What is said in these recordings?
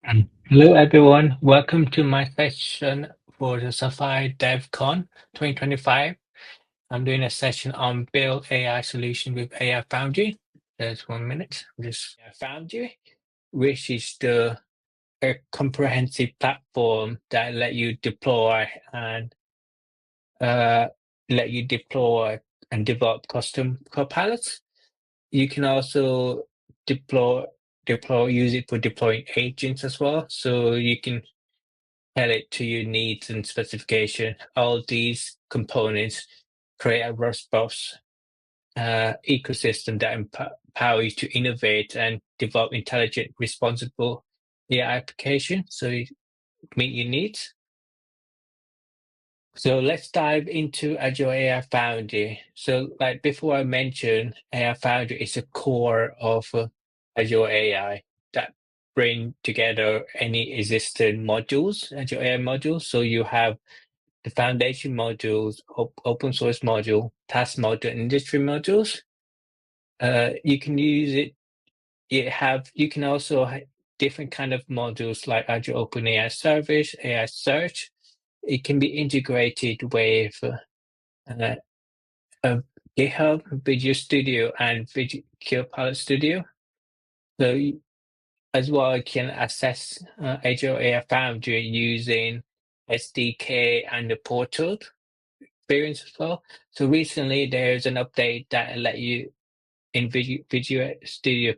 Hello everyone, welcome to my session for the SCIFIDEVCON 2025. I'm doing a session on build AI solution with AI Foundry. There's 1 minute. This AI Foundry, which is the a comprehensive platform that let you deploy and uh, develop custom copilots. You can also deploy use it for deploying agents as well. So you can tell it to your needs and specification. All these components create a robust ecosystem that empower you to innovate and develop intelligent, responsible AI application. So you meet your needs. So let's dive into Azure AI Foundry. So like before I mentioned, AI Foundry is the core of Azure AI that bring together any existing modules, Azure AI modules. So you have the foundation modules, open source module, task module, and industry modules. You can use it. You can also have different kind of modules like Azure OpenAI Service, AI Search. It can be integrated with uh, GitHub, Visual Studio, and Copilot Studio. So as well, you can access Azure AI Foundry using SDK and the portal experience as well. So recently, there's an update that let you in Visual Studio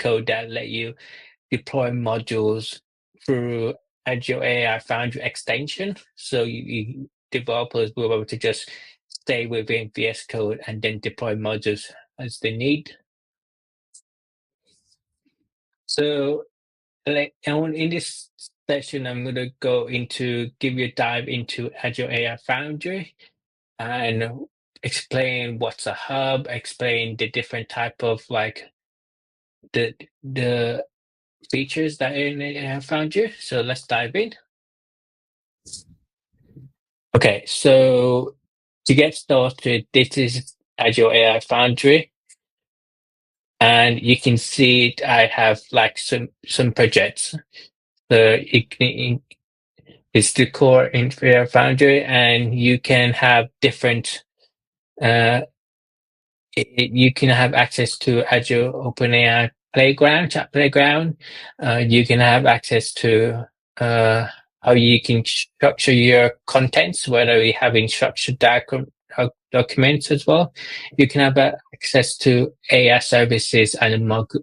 Code that let you deploy modules through Azure AI Foundry extension. So developers will be able to just stay within VS Code and then deploy modules as they need. So in this session, I'm going to give you a dive into Azure AI Foundry and explain what's a hub, explain the different type of like the features that in AI Foundry. So let's dive in. Okay, so to get started, this is Azure AI Foundry, and you can see I have like some projects. So it's the core in AI Foundry, and you can have different. You can have access to Azure OpenAI Playground, Chat Playground. You can have access to how you can structure your contents, whether you have in structured documents as well. You can have access to AI services and a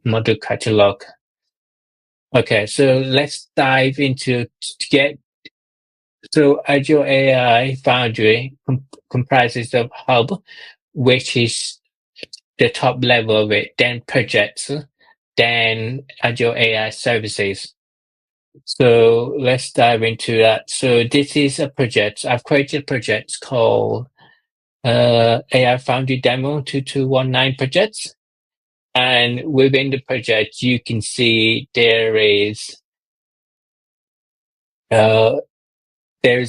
model catalog. Okay, so let's dive into so Azure AI Foundry comprises of Hub, which is the top level of it, then projects, then Azure AI services. So let's dive into that. So this is a project. I've created a project called AI Foundry Demo 2219 projects. And within the project, you can see there's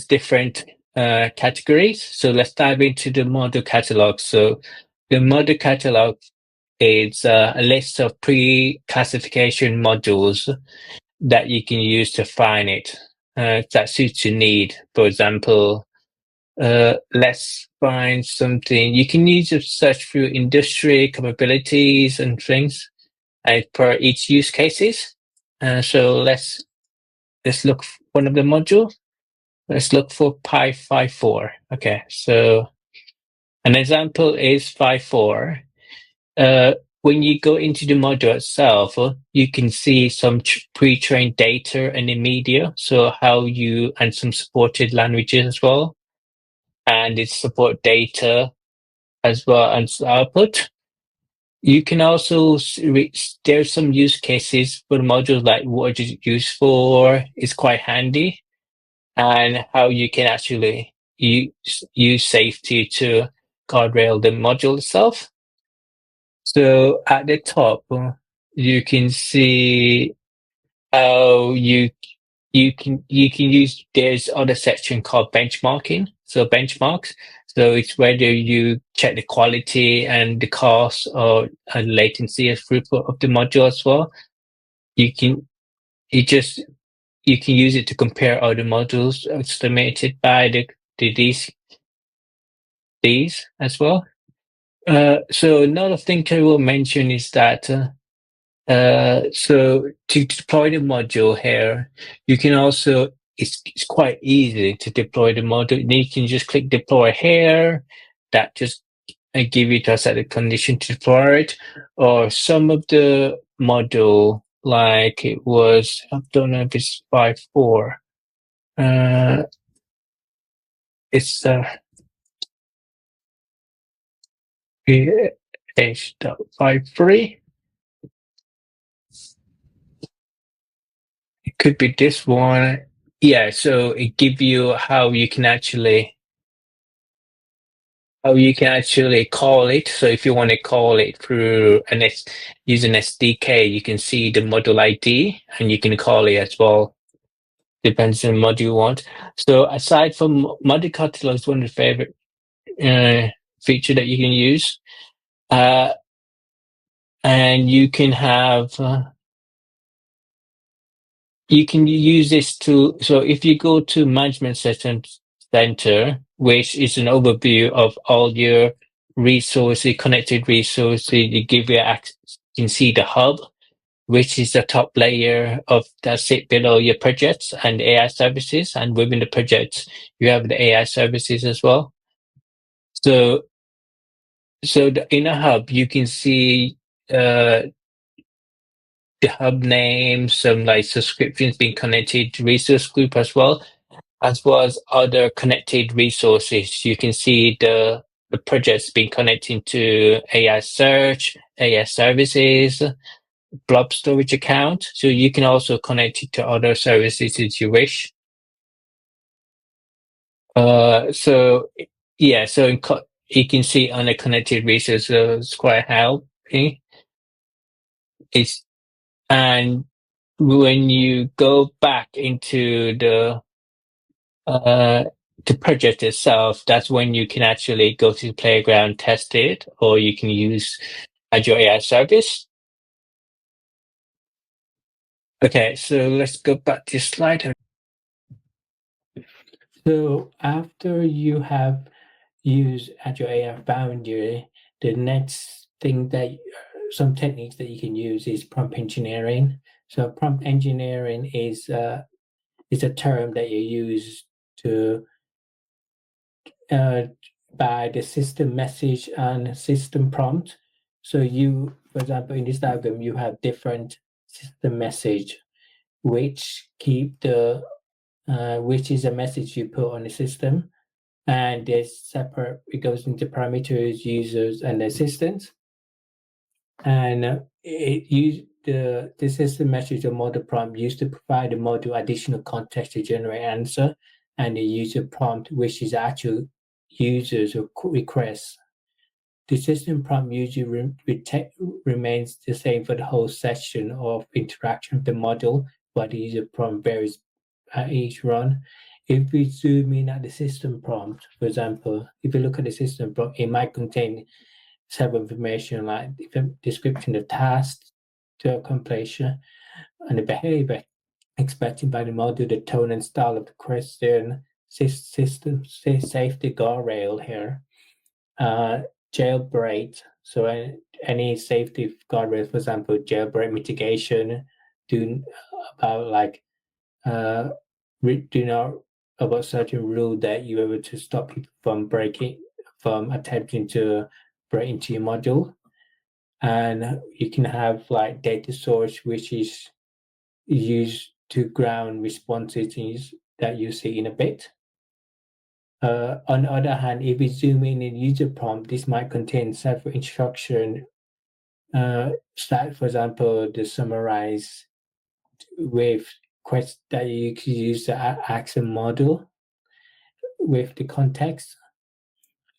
different categories. So let's dive into the model catalog. So the model catalog is a list of pre-classification modules that you can use to find it that suits your need. For example, let's find something. You can use to search through industry capabilities and things per each use cases. So let's look for one of the modules. Let's look for Pi 5.4. Okay, so an example is 5.4. When you go into the module itself, you can see some pre-trained data and the media, so and some supported languages as well, and it support data as well as output. You can also there's some use cases for the module, like what is it used for, is quite handy, and how you can actually use safety to guardrail the module itself. So at the top, you can see how you can use. There's other section called benchmarking. So benchmarks. So it's whether you check the quality and the cost or latency and throughput of the module as well. You can you can use it to compare other modules estimated by these as well. So another thing I will mention is that so to deploy the module here, you can also it's quite easy to deploy the module. You can just click deploy here. That just give you a set of condition to deploy it. Or some of the module, like it was, I don't know if it's 5.4. It's H.53. It could be this one. Yeah, so it give you how you can actually call it. So if you want to call it through use an SDK, you can see the module ID and you can call it as well. Depends on what you want. So aside from module catalog is one of the favorite feature that you can use. And you can have you can use this to, so if you go to management systems center, which is an overview of all your resources, connected resources, you give you access, you can see the hub, which is the top layer of that sit below your projects and AI services. And within the projects, you have the AI services as well. So, in a hub, you can see the hub name, some like subscriptions being connected to resource group as well as other connected resources. You can see the projects being connected to AI search, AI services, blob storage account. So you can also connect it to other services if you wish. So yeah, so you can see on the connected resources, it's quite helping. And when you go back into the project itself, that's when you can actually go to the playground, test it, or you can use Azure AI service. Okay, so let's go back to the slide. So after you have used Azure AI Foundry, the next thing that some techniques that you can use is prompt engineering. So prompt engineering is a term that you use to by the system message and system prompt. So you, for example, in this diagram, you have different system message, which keep which is a message you put on the system, and there's separate. It goes into parameters, users, and assistants, and it use the system message or model prompt used to provide the model additional context to generate answer, and the user prompt, which is actual users requests. The system prompt usually remains the same for the whole session of interaction with the model, but the user prompt varies at each run. If we zoom in at the system prompt, for example, if you look at the system prompt, it might contain several information like the description of tasks to completion and the behavior expected by the model, the tone and style of the question, system safety guardrail here, jailbreak. So any safety guardrails, for example, jailbreak mitigation, do about like do not about certain rule that you're able to stop people from attempting to break into your module. And you can have like data source, which is used to ground responses that you see in a bit. On the other hand, if we zoom in user prompt, this might contain several instruction start, for example, the summarize with quest that you can use the action model with the context,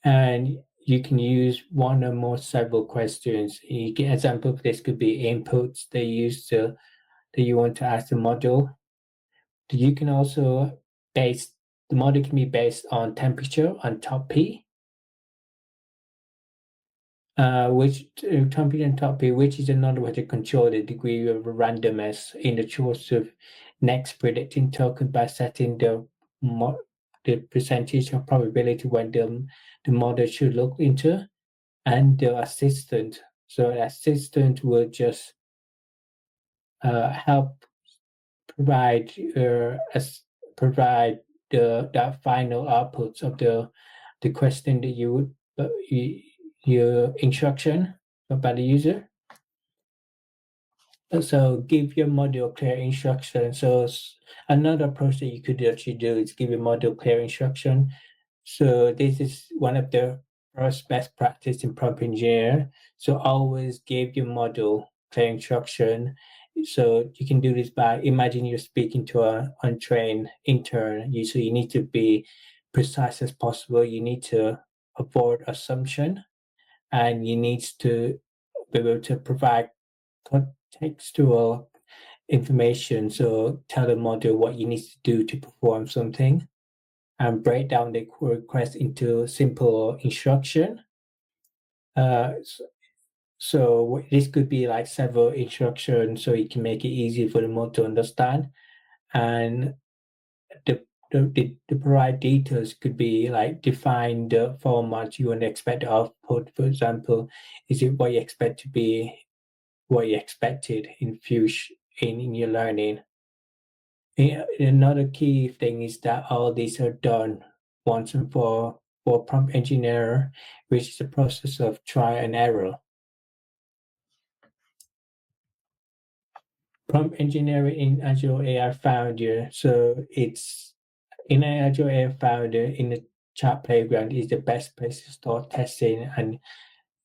and you can use one or more several questions. You get example of this could be inputs they use to that you want to ask the model. You can also the model can be based on temperature on top P. which computant topic, which is another way to control the degree of randomness in the choice of next predicting token by setting the percentage of probability when the model should look into, and the assistant. So the assistant will just help provide provide the final outputs of the question that you would your instruction by the user. So give your module clear instruction. So another approach that you could actually do is give your module clear instruction. So this is one of the first best practice in prompt engineer. So always give your module clear instruction. So you can do this by imagine you're speaking to an untrained intern. So you need to be precise as possible. You need to avoid assumption, and you need to be able to provide contextual information. So tell the module what you need to do to perform something, and break down the request into simple instruction. So this could be like several instructions, so you can make it easy for the model to understand. And the provide details could be like define the format you want to expect the output. For example, is it what you expect to be what you expected in future in your learning? Another key thing is that all these are done once and for prompt engineer, which is the process of try and error. Prompt engineering in Azure AI Foundry. So it's in Azure AI Foundry in the chat playground is the best place to start testing and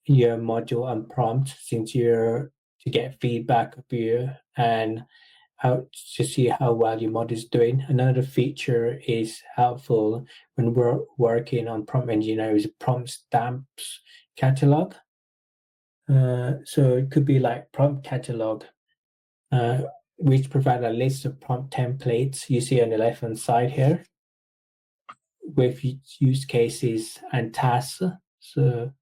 your module and prompt, since you're to get feedback of you and how to see how well your model is doing. Another feature is helpful when we're working on prompt engineering is prompt stamps catalog. So it could be like prompt catalog, which provide a list of prompt templates you see on the left hand side here with use cases and tasks. So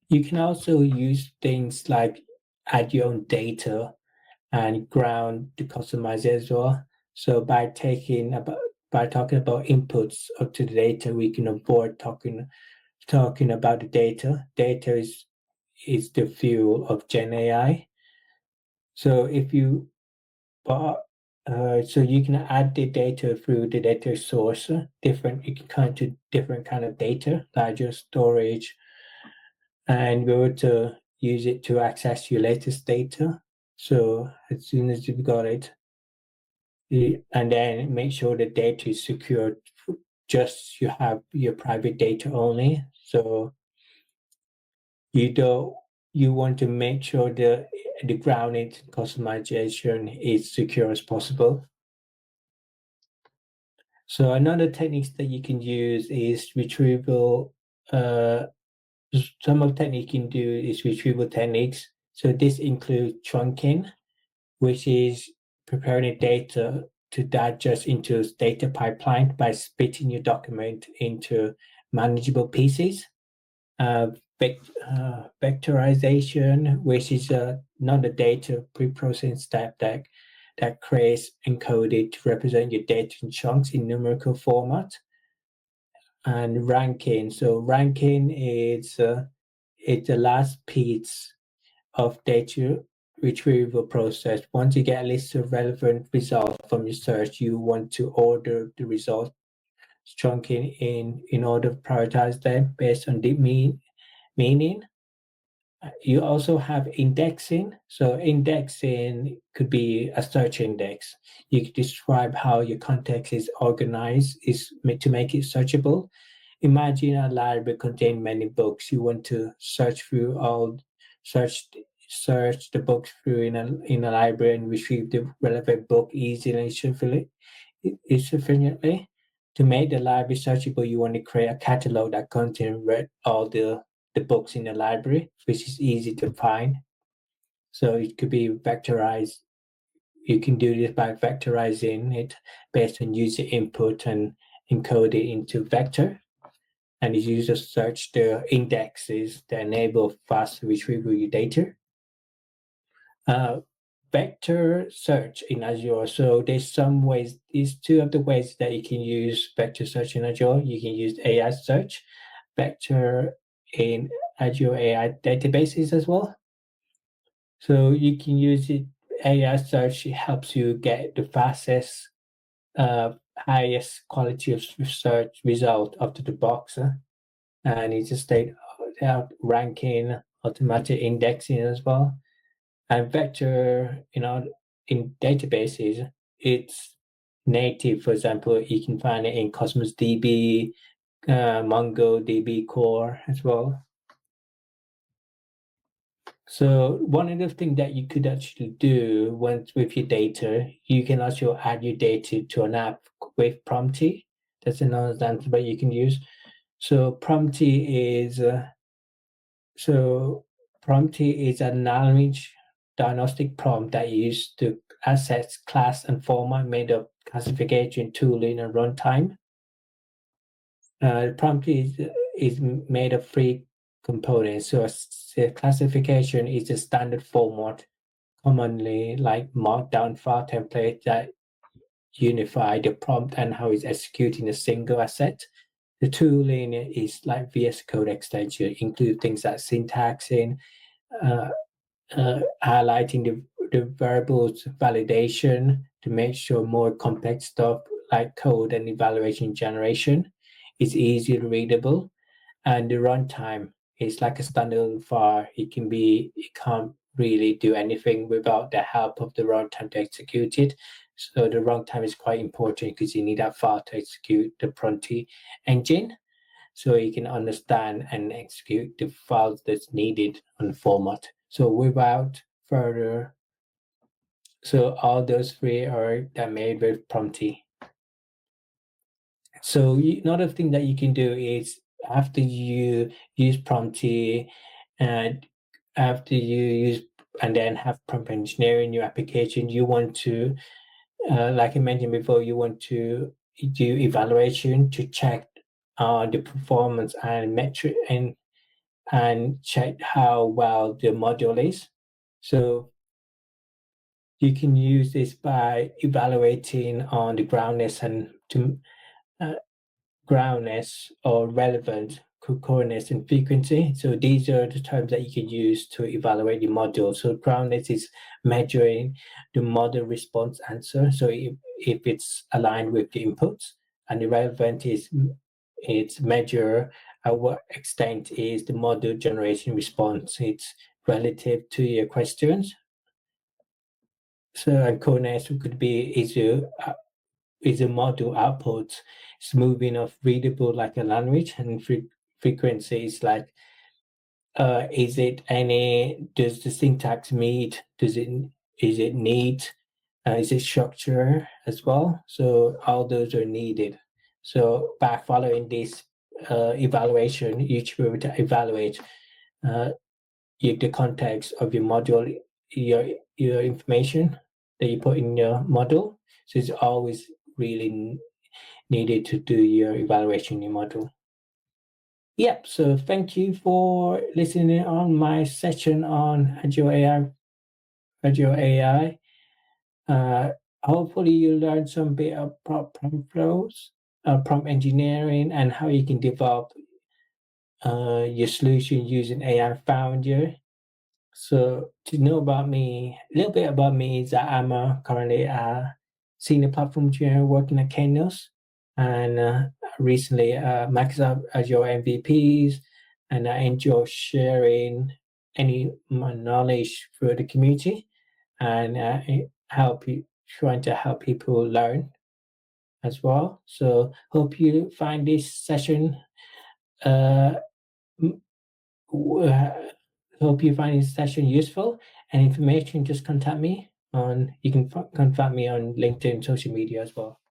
you can also use things like add your own data and ground to customize it as well. So by talking about inputs up to the data, we can avoid talking about the data. Data is the fuel of Gen AI. So if you so you can add the data through the data source. You can connect to different kind of data, larger storage, and be able to use it to access your latest data. So as soon as you've got it, and then make sure the data is secure. Just you have your private data only. So you want to make sure the grounding customization is secure as possible. So another techniques that you can use is retrieval. Some of the technique you can do is retrieval techniques. So this includes trunking, which is preparing the data to digest into data pipeline by splitting your document into manageable pieces. Uh, Vectorization, which is another data pre-processing step that creates encoded to represent your data in chunks in numerical format. And ranking. So ranking is it's the last piece of data retrieval process. Once you get a list of relevant results from your search, you want to order the results chunking in order to prioritize them based on deep meaning. You also have indexing. So indexing could be a search index. You could describe how your context is organized is to make it searchable. Imagine a library contain many books. You want to search search the books through in a library and retrieve the relevant book easily and sufficiently. To make the library searchable, you want to create a catalog that contains all the books in the library, which is easy to find. So it could be vectorized. You can do this by vectorizing it based on user input and encode it into vector. and it uses search the indexes that enable fast retrieval your data. Vector search in Azure. So there's some ways, these two of the ways that you can use vector search in Azure. You can use AI search, vector in Azure AI databases as well. So you can use it. AI search, it helps you get the fastest, highest quality of search result out of the box. And it's just state out ranking, automatic indexing as well. And vector, in databases, it's native. For example, you can find it in Cosmos DB, MongoDB Core as well. So one of the things that you could actually do once with your data, you can also add your data to an app with Prompty. That's another example you can use. So Prompty is a language diagnostic prompt that you use to access class and format made of classification tooling and runtime. Prompty is made of three components. So a classification is a standard format, commonly like markdown file template that unify the prompt and how it's executed in a single asset. The tooling is like VS Code extension, include things like syntaxing, highlighting the variables validation to make sure more complex stuff like code and evaluation generation is easily readable, and the runtime is like a standard file. It can't really do anything without the help of the runtime to execute it. So the runtime is quite important because you need that file to execute the Prompty engine, so you can understand and execute the files that's needed on the format. So without further, so all those three are made with Prompty. So another thing that you can do is after you use Prompty and after you use and then have prompt engineering your application, you want to, like I mentioned before, you want to do evaluation to check the performance and metric and check how well the module is. So you can use this by evaluating on the groundness and to groundness or relevant concurrence and frequency. So these are the terms that you can use to evaluate the module. So groundness is measuring the model response answer. So if it's aligned with the inputs, and the relevant is it's measure at what extent is the model generation response. It's relative to your questions. So and coherence could be is a model output smoothing of readable like a language, and frequency is like does the syntax meet, is it neat, is it structure as well? So all those are needed. So by following this evaluation, you should be able to evaluate the context of your module, your information that you put in your model. So it's always really needed to do your evaluation in your module. Yep, so thank you for listening on my session on Azure AI. Hopefully you learned some bit of prompt flows, prompt engineering, and how you can develop your solution using AI Foundry. So to know about me, a little bit about me is that I'm currently a senior platform engineer working at Kainos, and recently Microsoft Azure MVPs, and I enjoy sharing my knowledge through the community and trying to help people learn as well. So hope you find this session hope you find this session useful, and information, just contact me you can contact me on LinkedIn, social media as well.